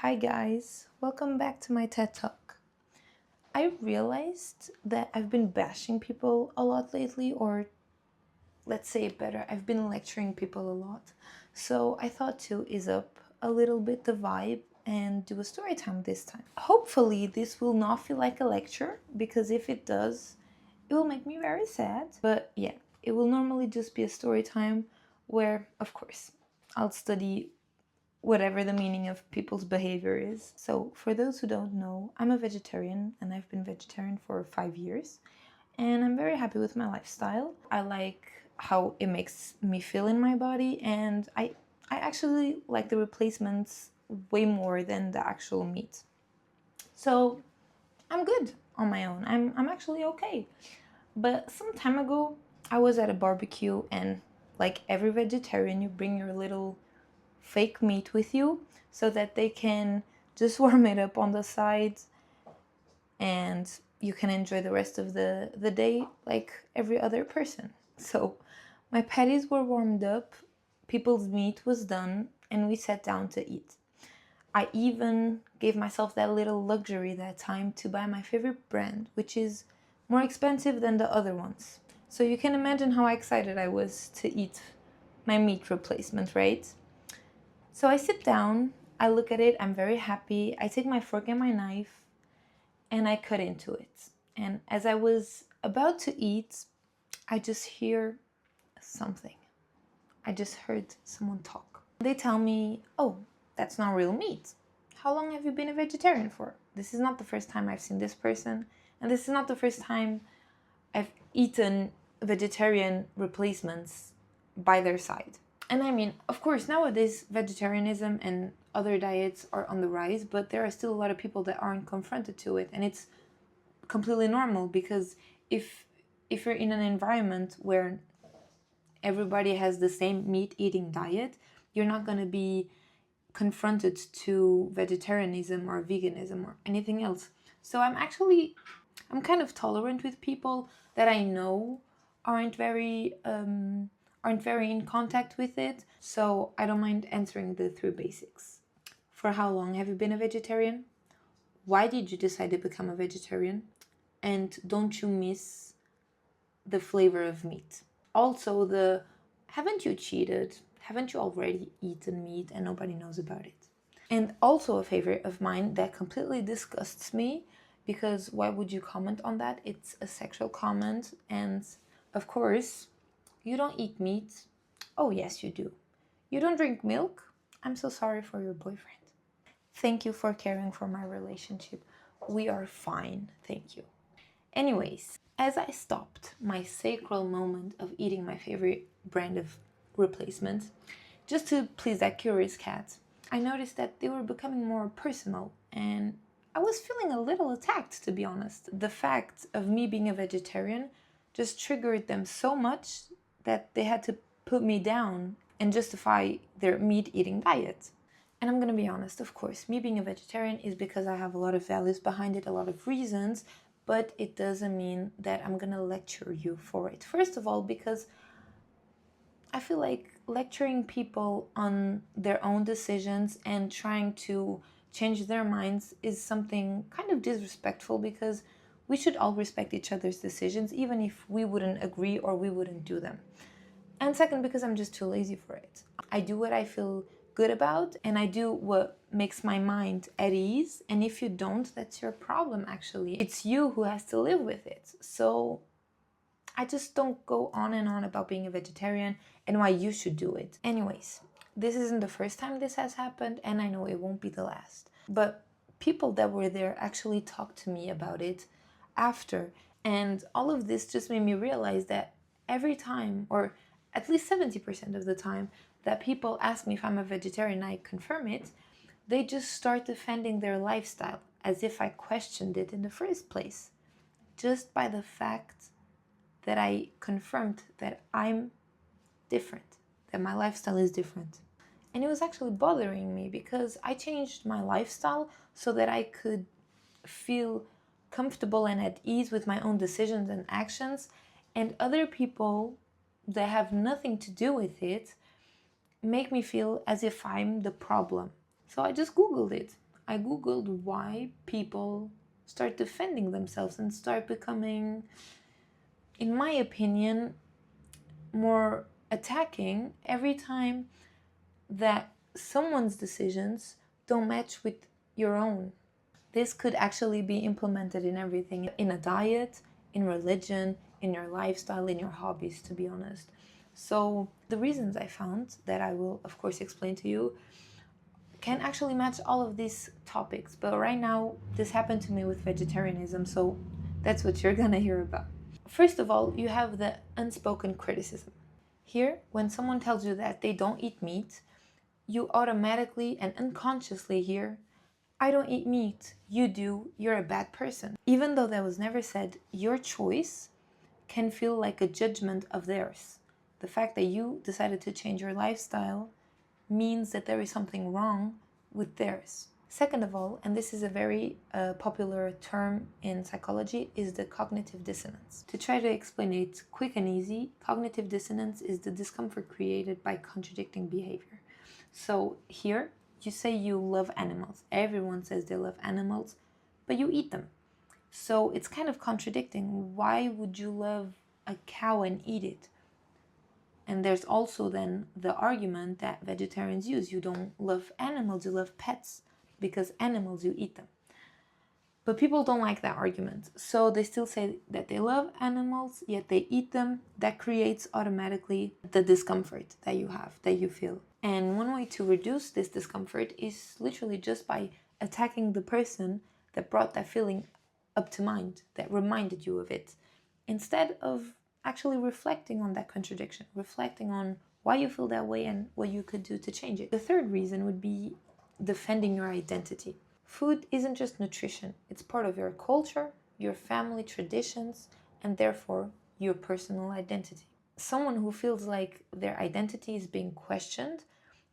Hi guys, welcome back to my TED Talk. I realized that I've been bashing people a lot lately, or let's say it better, I've been lecturing people a lot. So I thought to ease up a little bit the vibe and do a story time this time. Hopefully this will not feel like a lecture, because if it does, it will make me very sad. But yeah, it will normally just be a story time where, of course, I'll study whatever the meaning of people's behavior is. So, for those who don't know, I'm a vegetarian and I've been vegetarian for 5 years, and I'm very happy with my lifestyle. I like how it makes me feel in my body, and I actually like the replacements way more than the actual meat. So, I'm good on my own. I'm actually okay. But some time ago, I was at a barbecue, and like every vegetarian, you bring your little fake meat with you so that they can just warm it up on the side and you can enjoy the rest of the day like every other person. So my patties were warmed up, people's meat was done, and we sat down to eat. I even gave myself that little luxury that time to buy my favorite brand, which is more expensive than the other ones. So you can imagine how excited I was to eat my meat replacement, right? So I sit down, I look at it, I'm very happy. I take my fork and my knife and I cut into it. And as I was about to eat, I just hear something. I just heard someone talk. They tell me, "Oh, that's not real meat. How long have you been a vegetarian for?" This is not the first time I've seen this person, and this is not the first time I've eaten vegetarian replacements by their side. And I mean, of course, nowadays vegetarianism and other diets are on the rise, but there are still a lot of people that aren't confronted to it, and it's completely normal because if you're in an environment where everybody has the same meat eating diet, you're not going to be confronted to vegetarianism or veganism or anything else. So I'm kind of tolerant with people that I know aren't very in contact with it. So I don't mind answering the three basics. For how long have you been a vegetarian? Why did you decide to become a vegetarian? And don't you miss the flavor of meat? Also, the haven't you cheated? Haven't you already eaten meat and nobody knows about it? And also a favorite of mine that completely disgusts me, because why would you comment on that? It's a sexual comment, and of course, you don't eat meat. Oh, yes, you do. You don't drink milk? I'm so sorry for your boyfriend. Thank you for caring for my relationship. We are fine, thank you. Anyways, as I stopped my sacral moment of eating my favorite brand of replacement, just to please that curious cat, I noticed that they were becoming more personal, and I was feeling a little attacked, to be honest. The fact of me being a vegetarian just triggered them so much that they had to put me down and justify their meat eating diet. And I'm gonna be honest, of course, me being a vegetarian is because I have a lot of values behind it, a lot of reasons, but it doesn't mean that I'm gonna lecture you for it. First of all, because I feel like lecturing people on their own decisions and trying to change their minds is something kind of disrespectful, because we should all respect each other's decisions, even if we wouldn't agree or we wouldn't do them. And second, because I'm just too lazy for it. I do what I feel good about, and I do what makes my mind at ease. And if you don't, that's your problem, actually. It's you who has to live with it. So I just don't go on and on about being a vegetarian and why you should do it. Anyways, this isn't the first time this has happened, and I know it won't be the last. But people that were there actually talked to me about it after. And all of this just made me realize that every time, or at least 70% of the time, that people ask me if I'm a vegetarian, I confirm it, they just start defending their lifestyle as if I questioned it in the first place, just by the fact that I confirmed that I'm different, that my lifestyle is different. And it was actually bothering me, because I changed my lifestyle so that I could feel comfortable and at ease with my own decisions and actions, and other people that have nothing to do with it make me feel as if I'm the problem. So I just Googled it. I googled why people start defending themselves and start becoming, in my opinion, more attacking every time that someone's decisions don't match with your own. This could actually be implemented in everything, in a diet, in religion, in your lifestyle, in your hobbies, to be honest. So the reasons I found, that I will of course explain to you, can actually match all of these topics. But right now, this happened to me with vegetarianism, so that's what you're gonna hear about. First of all, you have the unspoken criticism. Here, when someone tells you that they don't eat meat, you automatically and unconsciously hear, I don't eat meat, you do, you're a bad person. Even though that was never said, your choice can feel like a judgment of theirs. The fact that you decided to change your lifestyle means that there is something wrong with theirs. Second of all, and this is a very popular term in psychology, is the cognitive dissonance. To try to explain it quick and easy, cognitive dissonance is the discomfort created by contradicting behavior. So here, you say you love animals. Everyone says they love animals, but you eat them. So it's kind of contradicting. Why would you love a cow and eat it? And there's also then the argument that vegetarians use. You don't love animals, you love pets, because animals, you eat them. But people don't like that argument. So they still say that they love animals, yet they eat them. That creates automatically the discomfort that you have, that you feel. And one way to reduce this discomfort is literally just by attacking the person that brought that feeling up to mind, that reminded you of it, instead of actually reflecting on that contradiction, reflecting on why you feel that way and what you could do to change it. The third reason would be defending your identity. Food isn't just nutrition, it's part of your culture, your family traditions, and therefore your personal identity. Someone who feels like their identity is being questioned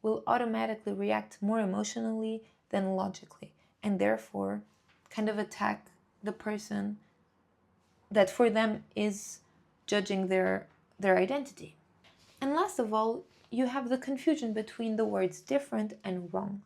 will automatically react more emotionally than logically, and therefore kind of attack the person that for them is judging their identity. And last of all, you have the confusion between the words different and wrong.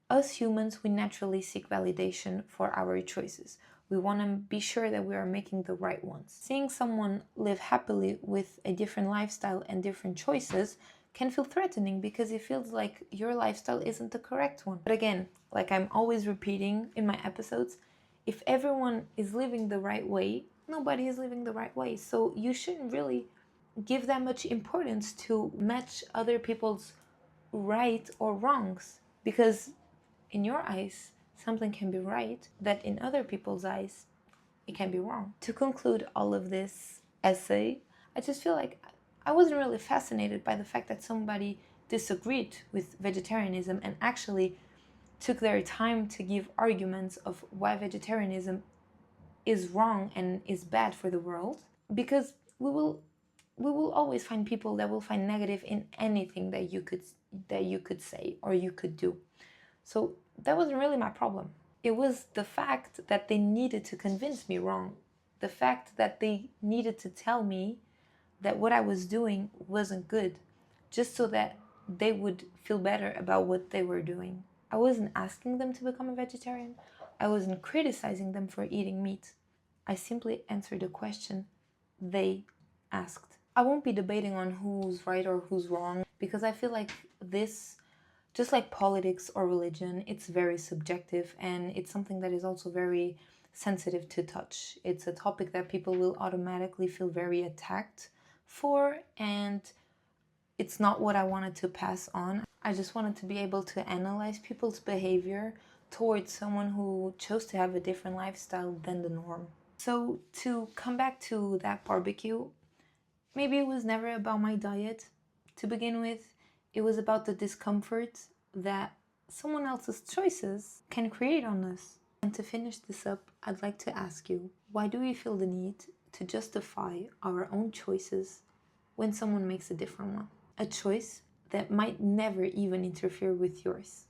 Us humans, we naturally seek validation for our choices. We want to be sure that we are making the right ones. Seeing someone live happily with a different lifestyle and different choices can feel threatening because it feels like your lifestyle isn't the correct one. But again, like I'm always repeating in my episodes, if everyone is living the right way, nobody is living the right way. So you shouldn't really give that much importance to match other people's right or wrongs, because in your eyes, something can be right that in other people's eyes, it can be wrong. To conclude all of this essay, I just feel like I wasn't really fascinated by the fact that somebody disagreed with vegetarianism and actually took their time to give arguments of why vegetarianism is wrong and is bad for the world, because we will always find people that will find negative in anything that you could say or you could do. So that wasn't really my problem. It was the fact that they needed to convince me wrong. The fact that they needed to tell me that what I was doing wasn't good, just so that they would feel better about what they were doing. I wasn't asking them to become a vegetarian. I wasn't criticizing them for eating meat. I simply answered a question they asked. I won't be debating on who's right or who's wrong, because I feel like this, just like politics or religion, it's very subjective, and it's something that is also very sensitive to touch. It's a topic that people will automatically feel very attacked for, and it's not what I wanted to pass on. I just wanted to be able to analyze people's behavior towards someone who chose to have a different lifestyle than the norm. So to come back to that barbecue, maybe it was never about my diet to begin with. It was about the discomfort that someone else's choices can create on us. And to finish this up, I'd like to ask you, why do we feel the need to justify our own choices when someone makes a different one? A choice that might never even interfere with yours.